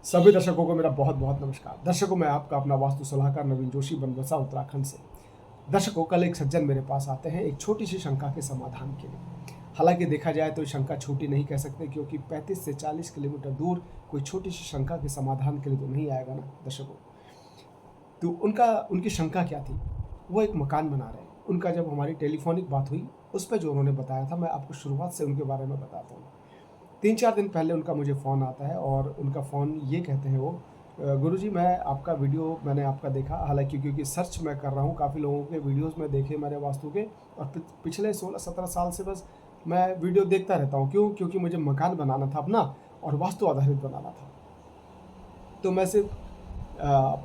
सभी दर्शकों को मेरा बहुत बहुत नमस्कार। दर्शकों, मैं आपका अपना वास्तु सलाहकार नवीन जोशी, बनबसा उत्तराखंड से। दर्शकों, कल एक सज्जन मेरे पास आते हैं एक छोटी सी शंका के समाधान के लिए। हालांकि देखा जाए तो ये शंका छोटी नहीं कह सकते, क्योंकि 35 से 40 किलोमीटर दूर कोई छोटी सी शंका के समाधान के लिए तो नहीं आएगा ना दर्शकों। तो उनकी शंका क्या थी? वो एक मकान बना रहे हैं। उनका जब हमारी टेलीफोनिक बात हुई, उस पर जो उन्होंने बताया था, मैं आपको शुरुआत से उनके बारे में बताता हूँ। 3-4 दिन पहले उनका मुझे फ़ोन आता है और उनका फ़ोन ये कहते हैं वो, गुरुजी, मैं आपका वीडियो मैंने आपका देखा। हालाँकि क्योंकि सर्च मैं कर रहा हूँ, काफ़ी लोगों के वीडियोज़ में देखे मैंने वास्तु के, और पिछले 16-17 साल से बस मैं वीडियो देखता रहता हूँ। क्यों? क्योंकि मुझे मकान बनाना था अपना, और वास्तु आधारित बनाना था। तो मैं सिर्फ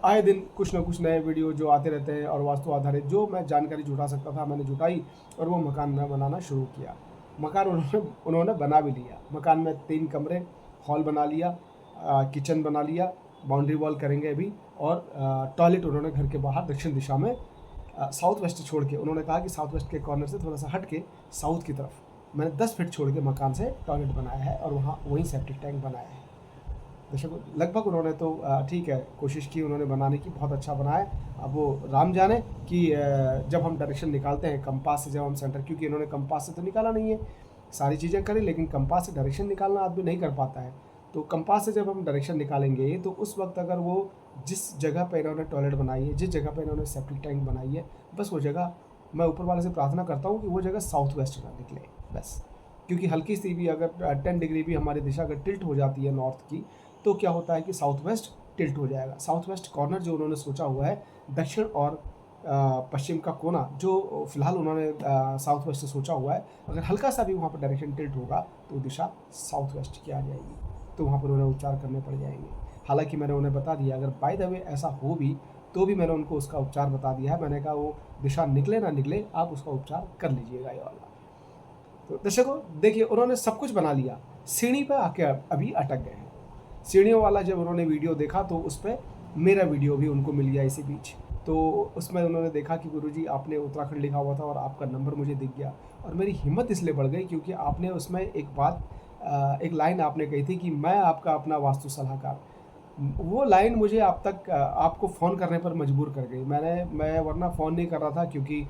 आए दिन कुछ ना कुछ नए वीडियो जो आते रहते हैं, और वास्तु आधारित जो मैं जानकारी जुटा सकता था मैंने जुटाई, और वो मकान मैं बनाना शुरू किया। मकान उन्होंने बना भी लिया। मकान में 3 कमरे, हॉल बना लिया, किचन बना लिया, बाउंड्री वॉल करेंगे अभी, और टॉयलेट उन्होंने घर के बाहर दक्षिण दिशा में, साउथ वेस्ट छोड़ के, उन्होंने कहा कि साउथ वेस्ट के कॉर्नर से थोड़ा सा हट के साउथ की तरफ मैंने 10 फीट छोड़ के मकान से टॉयलेट बनाया है, और वहाँ वहीं सेप्टिक टैंक बनाया है। दर्शकों, लगभग उन्होंने तो ठीक है, कोशिश की उन्होंने बनाने की, बहुत अच्छा बनाया। अब वो राम जाने कि जब हम डायरेक्शन निकालते हैं कंपास से, जब हम सेंटर, क्योंकि इन्होंने कंपास से तो निकाला नहीं है, सारी चीज़ें करी, लेकिन कंपास से डायरेक्शन निकालना आदमी नहीं कर पाता है। तो कंपास से जब हम डायरेक्शन निकालेंगे, तो उस वक्त अगर वो जिस जगह पर इन्होंने टॉयलेट बनाई है, जिस जगह पर इन्होंने सेप्टिक टैंक बनाई है, बस वो जगह, मैं ऊपर वाले से प्रार्थना करता हूँ कि वो जगह साउथ वेस्ट ना निकले बस। क्योंकि हल्की सी भी अगर 10 डिग्री भी हमारी दिशा अगर टिल्ट हो जाती है नॉर्थ की, तो क्या होता है कि साउथ वेस्ट टिल्ट हो जाएगा। साउथ वेस्ट कॉर्नर जो उन्होंने सोचा हुआ है, दक्षिण और पश्चिम का कोना जो फिलहाल उन्होंने साउथ वेस्ट से सोचा हुआ है, अगर हल्का सा भी वहाँ पर डायरेक्शन टिल्ट होगा तो दिशा साउथ वेस्ट की आ जाएगी, तो वहाँ पर उन्हें उपचार करने पड़ जाएंगे। हालांकि मैंने उन्हें बता दिया, अगर बाय द वे ऐसा हो भी तो भी मैंने उनको उसका उपचार बता दिया है। मैंने कहा वो दिशा निकले ना निकले, आप उसका उपचार कर लीजिएगा ये वाला। तो दर्शकों देखिए, उन्होंने सब कुछ बना लिया, सीढ़ी पर आके अभी अटक गए हैं। सीढ़ियों वाला जब उन्होंने वीडियो देखा, तो उस पर मेरा वीडियो भी उनको मिल गया इसी बीच। तो उसमें उन्होंने देखा कि गुरुजी, आपने उत्तराखंड लिखा हुआ था और आपका नंबर मुझे दिख गया, और मेरी हिम्मत इसलिए बढ़ गई क्योंकि आपने उसमें एक बात, एक लाइन आपने कही थी कि मैं आपका अपना वास्तु सलाहकार। वो लाइन मुझे आप तक आपको फ़ोन करने पर मजबूर कर गई। मैं वरना फ़ोन नहीं कर रहा था, क्योंकि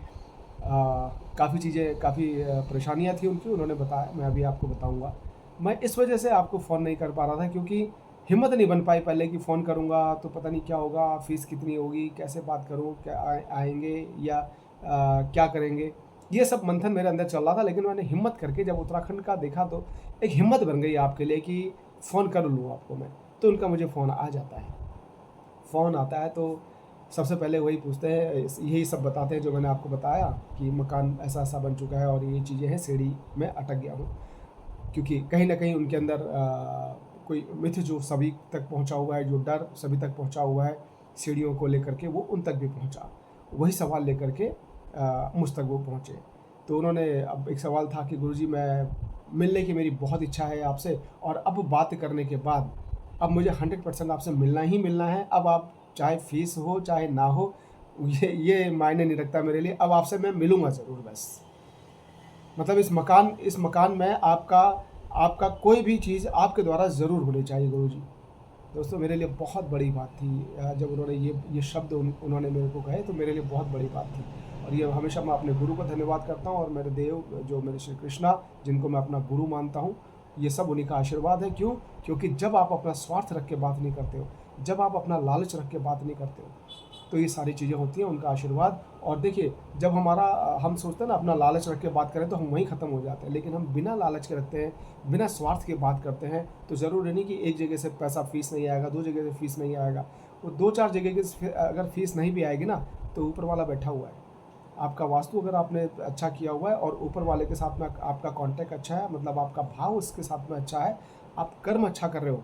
काफ़ी चीज़ें, काफ़ी परेशानियाँ थी उनकी, उन्होंने बताया, मैं अभी आपको बताऊँगा। मैं इस वजह से आपको फ़ोन नहीं कर पा रहा था, क्योंकि हिम्मत नहीं बन पाई पहले कि फ़ोन करूँगा तो पता नहीं क्या होगा, फ़ीस कितनी होगी, कैसे बात करूँ, क्या आएँगे या क्या करेंगे, ये सब मंथन मेरे अंदर चल रहा था। लेकिन मैंने हिम्मत करके जब उत्तराखंड का देखा, तो एक हिम्मत बन गई आपके लिए कि फ़ोन कर लूँ आपको मैं। तो उनका मुझे फ़ोन आ जाता है। फ़ोन आता है तो सबसे पहले वही पूछते हैं, यही सब बताते हैं जो मैंने आपको बताया, कि मकान ऐसा ऐसा बन चुका है और ये चीज़ें हैं, सीढ़ी में अटक गया हूँ। क्योंकि कहीं न कहीं उनके अंदर कोई मिथ जो सभी तक पहुँचा हुआ है, जो डर सभी तक पहुँचा हुआ है सीढ़ियों को लेकर के, वो उन तक भी पहुँचा। वही सवाल लेकर के मुझ तक वो पहुँचे। तो उन्होंने, अब एक सवाल था कि गुरुजी, मैं मिलने की मेरी बहुत इच्छा है आपसे, और अब बात करने के बाद अब मुझे 100% आपसे मिलना ही मिलना है। अब आप चाहे फ़ीस हो चाहे ना हो, ये मायने नहीं रखता मेरे लिए। अब आपसे मैं मिलूँगा ज़रूर बस। मतलब इस मकान में आपका आपका कोई भी चीज़ आपके द्वारा ज़रूर होनी चाहिए गुरुजी। दोस्तों, मेरे लिए बहुत बड़ी बात थी, जब उन्होंने ये शब्द उन्होंने मेरे को कहे, तो मेरे लिए बहुत बड़ी बात थी। और ये हमेशा मैं अपने गुरु का धन्यवाद करता हूँ, और मेरे देव जो मेरे श्री कृष्णा, जिनको मैं अपना गुरु मानता हूँ, ये सब उन्हीं का आशीर्वाद है। क्यों? क्योंकि जब आप अपना स्वार्थ रख के बात नहीं करते हो, जब आप अपना लालच रख के बात नहीं करते हो, तो ये सारी चीज़ें होती हैं, उनका आशीर्वाद। और देखिए, जब हम सोचते हैं ना अपना लालच रख के बात करें, तो हम वहीं ख़त्म हो जाते हैं। लेकिन हम बिना लालच के रखते हैं, बिना स्वार्थ के बात करते हैं, तो ज़रूरी नहीं कि एक जगह से पैसा फ़ीस नहीं आएगा, 2 जगह से फ़ीस नहीं आएगा। वो 2-4 जगह की अगर फ़ीस नहीं भी आएगी ना, तो ऊपर वाला बैठा हुआ है। आपका वास्तु अगर आपने अच्छा किया हुआ है, और ऊपर वाले के साथ में आपका कॉन्टैक्ट अच्छा है, मतलब आपका भाव उसके साथ में अच्छा है, आप कर्म अच्छा कर रहे हो,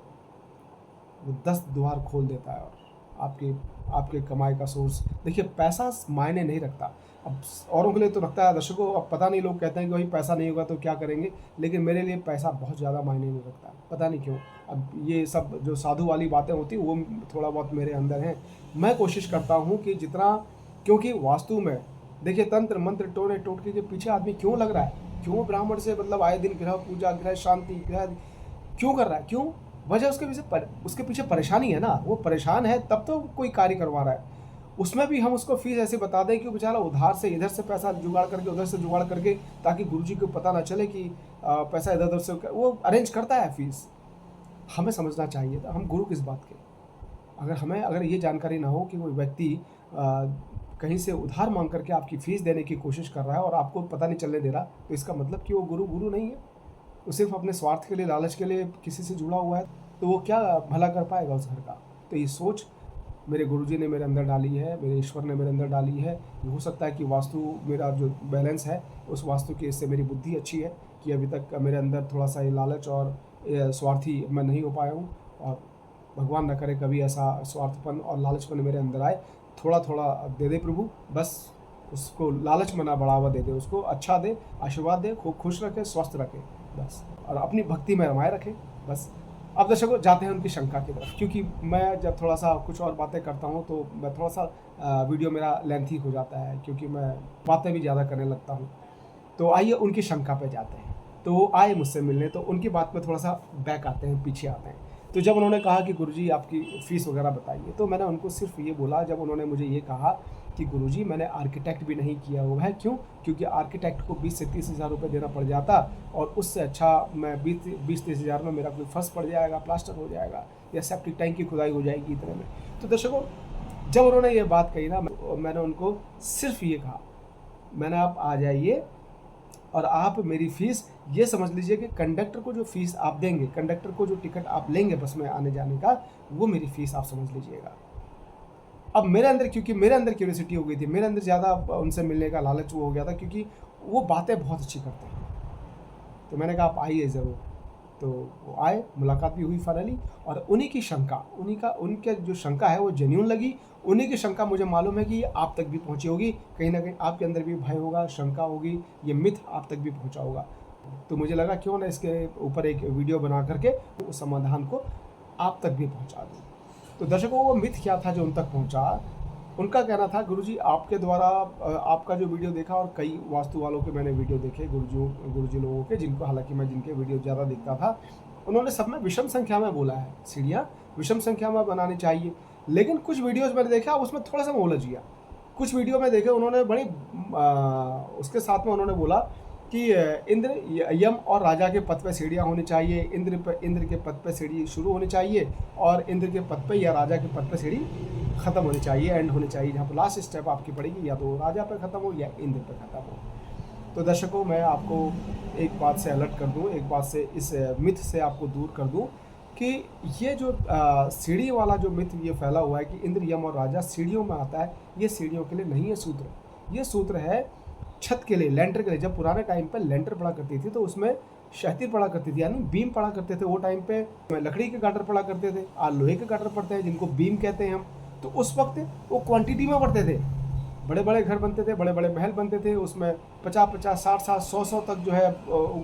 वो 10 द्वार खोल देता है। और आपके आपके कमाई का सोर्स, देखिए, पैसा मायने नहीं रखता। अब औरों के लिए तो रखता है दर्शकों, अब पता नहीं, लोग कहते हैं कि भाई पैसा नहीं होगा तो क्या करेंगे, लेकिन मेरे लिए पैसा बहुत ज़्यादा मायने नहीं रखता, पता नहीं क्यों। अब ये सब जो साधु वाली बातें होती हैं, वो थोड़ा बहुत मेरे अंदर हैं। मैं कोशिश करता हूँ कि जितना, क्योंकि वास्तु में देखिए, तंत्र मंत्र टोने टोटके के पीछे आदमी क्यों लग रहा है, क्यों ब्राह्मण से मतलब आए दिन ग्रह पूजा, ग्रह शांति, ग्रह क्यों कर रहा है, क्यों? वजह उसके पीछे परेशानी है ना, वो परेशान है तब तो कोई कार्य करवा रहा है। उसमें भी हम उसको फीस ऐसे बता दें कि वो बेचारा उधार से इधर से पैसा जुगाड़ करके उधर से जुगाड़ करके, ताकि गुरुजी को पता ना चले कि पैसा इधर उधर से वो अरेंज करता है फीस। हमें समझना चाहिए था हम गुरु किस बात के। अगर ये जानकारी ना हो कि वो व्यक्ति कहीं से उधार मांग करके आपकी फ़ीस देने की कोशिश कर रहा है और आपको पता नहीं चलने दे रहा, तो इसका मतलब कि वो गुरु नहीं है। वो सिर्फ़ अपने स्वार्थ के लिए, लालच के लिए किसी से जुड़ा हुआ है, तो वो क्या भला कर पाएगा उस घर का। तो ये सोच मेरे गुरुजी ने मेरे अंदर डाली है, मेरे ईश्वर ने मेरे अंदर डाली है। ये हो सकता है कि वास्तु मेरा जो बैलेंस है, उस वास्तु की इससे मेरी बुद्धि अच्छी है कि अभी तक मेरे अंदर थोड़ा-सा ये लालच और स्वार्थी मैं नहीं हो पाया हूँ। और भगवान न करे कभी ऐसा स्वार्थपन और लालचपन मेरे अंदर आए। थोड़ा-थोड़ा दे दे प्रभु, बस उसको लालच में ना बढ़ावा दे दे, उसको अच्छा दे, आशीर्वाद दे, खूब खुश रखे, स्वस्थ रखे बस, और अपनी भक्ति में रमाए रखे बस। अब दर्शकों जाते हैं उनकी शंका की तरफ, क्योंकि मैं जब थोड़ा-सा कुछ और बातें करता हूँ तो मैं थोड़ा-सा वीडियो मेरा लेंथी हो जाता है, क्योंकि मैं बातें भी ज़्यादा करने लगता हूँ। तो आइए उनकी शंका पे जाते हैं। तो वो आए मुझसे मिलने, तो उनकी बात में थोड़ा-सा बैक आते हैं, पीछे आते हैं। तो जब उन्होंने कहा कि गुरुजी आपकी फ़ीस वगैरह बताइए, तो मैंने उनको सिर्फ़ ये बोला, जब उन्होंने मुझे ये कहा कि गुरुजी मैंने आर्किटेक्ट भी नहीं किया हुआ है। क्यों? क्योंकि आर्किटेक्ट को 20 से 30 हज़ार रुपये देना पड़ जाता, और उससे अच्छा मैं 20-30 हज़ार में मेरा कोई फर्श पड़ जाएगा, प्लास्टर हो जाएगा, या सेप्टिक टैंक की खुदाई हो जाएगी इतने में। तो दर्शकों जब उन्होंने ये बात कही ना, मैंने उनको सिर्फ़ ये कहा, मैंने आप आ जाइए और आप मेरी फ़ीस ये समझ लीजिए कि कंडक्टर को जो फ़ीस आप देंगे, कंडक्टर को जो टिकट आप लेंगे बस में आने जाने का, वो मेरी फ़ीस आप समझ लीजिएगा। अब मेरे अंदर, क्योंकि मेरे अंदर क्यूरियोसिटी हो गई थी, मेरे अंदर ज़्यादा उनसे मिलने का लालच वो हो गया था, क्योंकि वो बातें बहुत अच्छी करते हैं। तो मैंने कहा आप आइए ज़रूर। तो वो आए, मुलाकात भी हुई फाइनली, और उन्हीं की शंका, उनके जो शंका है वो जेन्युइन लगी। उन्हीं की शंका मुझे मालूम है कि ये आप तक भी पहुंची होगी, कहीं ना कहीं आपके अंदर भी भय होगा, शंका होगी, ये मिथ आप तक भी पहुंचा होगा। तो मुझे लगा क्यों ना इसके ऊपर एक वीडियो बना करके उस समाधान को आप तक भी पहुंचा दूँ। तो दर्शकों वो मिथ क्या था जो उन तक पहुंचा? उनका कहना था गुरुजी आपके द्वारा आपका जो वीडियो देखा, और कई वास्तु वालों के मैंने वीडियो देखे, गुरुजी लोगों के, जिनको हालांकि मैं जिनके वीडियो ज़्यादा देखता था, उन्होंने सब में विषम संख्या में बोला है, सीढ़ियाँ विषम संख्या में बनानी चाहिए। लेकिन कुछ वीडियोज़ मैंने देखा उसमें थोड़ा सा मैं उलझ गया। कुछ वीडियो में देखे उन्होंने बड़ी उसके साथ में उन्होंने बोला कि इंद्र, यम और राजा के पद पे सीढ़ियाँ होनी चाहिए, इंद्र के पद पे सीढ़ी शुरू होनी चाहिए, और इंद्र के पद पे या राजा के पद पे सीढ़ी ख़त्म होनी चाहिए, एंड होनी चाहिए, जहाँ पर लास्ट स्टेप आपकी पड़ेगी या तो राजा पे ख़त्म हो या इंद्र पे ख़त्म हो। तो दर्शकों मैं आपको एक बात से अलर्ट कर दूँ, एक बात से इस मिथ से आपको दूर कर दूँ कि ये जो सीढ़ी वाला जो मिथ ये फैला हुआ है कि इंद्र, यम और राजा सीढ़ियों में आता है, ये सीढ़ियों के लिए नहीं है सूत्र। ये सूत्र है छत के लिए, लेंटर के लिए। जब पुराने टाइम पे लेंटर पड़ा करती थी तो उसमें क्षैतिज पड़ा करती थी, यानी बीम पड़ा करते थे। वो टाइम पे लकड़ी के गाटर पड़ा करते थे, आज लोहे के गाटर पड़ते हैं जिनको बीम कहते हैं हम। तो उस वक्त वो क्वांटिटी में पड़ते थे, बड़े बड़े घर बनते थे, बड़े बड़े महल बनते थे, उसमें 50-50, 60-60, 100-100 तक जो है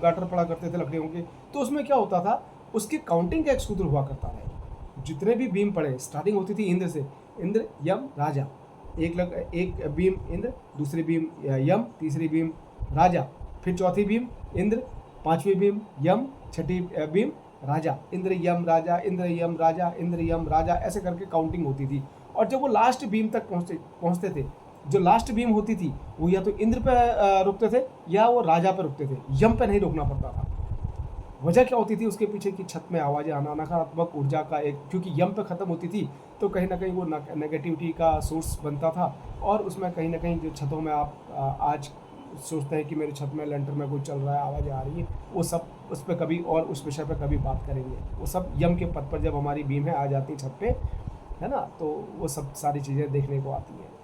गाटर पड़ा करते थे लकड़ियों के। तो उसमें क्या होता था, उसकी काउंटिंग का एक सूत्र हुआ करता था। जितने भी बीम पड़े, स्टार्टिंग होती थी इंद्र से, इंद्र, यम, राजा। एक बीम इंद्र, दूसरी बीम यम, तीसरी बीम राजा, फिर चौथी बीम इंद्र, पांचवी बीम यम, छठी बीम राजा। इंद्र, यम, राजा, इंद्र, यम, राजा, इंद्र, यम, राजा, ऐसे करके काउंटिंग होती थी। और जब वो लास्ट बीम तक पहुँचते थे, जो लास्ट बीम होती थी वो या तो इंद्र पे रुकते थे या वो राजा पे रुकते थे, यम पे नहीं रुकना पड़ता था। वजह क्या होती थी उसके पीछे की छत में आवाज़ें आना, नकारात्मक ऊर्जा का एक, क्योंकि यम पे ख़त्म होती थी तो कहीं ना कहीं वो नेगेटिविटी का सोर्स बनता था। और उसमें कहीं ना कहीं जो छतों में आप आज सोचते हैं कि मेरे छत में लेंटर में कुछ चल रहा है, आवाज़ें आ रही है, वो सब उस पर कभी और उस विषय पर कभी बात करेंगे। वो सब यम के पद पर जब हमारी बीम है आ जाती है छत पे, है ना, तो वो सब सारी चीज़ें देखने को आती हैं।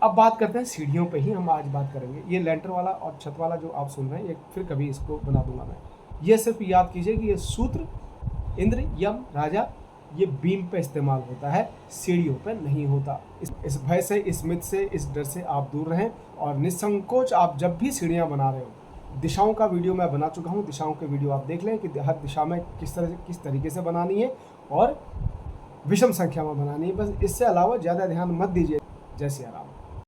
अब बात करते हैं सीढ़ियों पे ही हम आज बात करेंगे। ये लेंटर वाला और छत वाला जो आप सुन रहे हैं, ये फिर कभी इसको बना दूंगा मैं। ये सिर्फ याद कीजिए कि ये सूत्र इंद्र, यम, राजा, ये बीम पे इस्तेमाल होता है, सीढ़ियों पे नहीं होता। इस भय से, इस मिथ से, इस डर से आप दूर रहें, और निसंकोच आप जब भी सीढ़ियाँ बना रहे हो, दिशाओं का वीडियो मैं बना चुका हूँ, दिशाओं के वीडियो आप देख लें कि हर दिशा में किस तरीके से बनानी है और विषम संख्या में बनानी है। बस इससे अलावा ज़्यादा ध्यान मत दीजिए। जय सिया राम।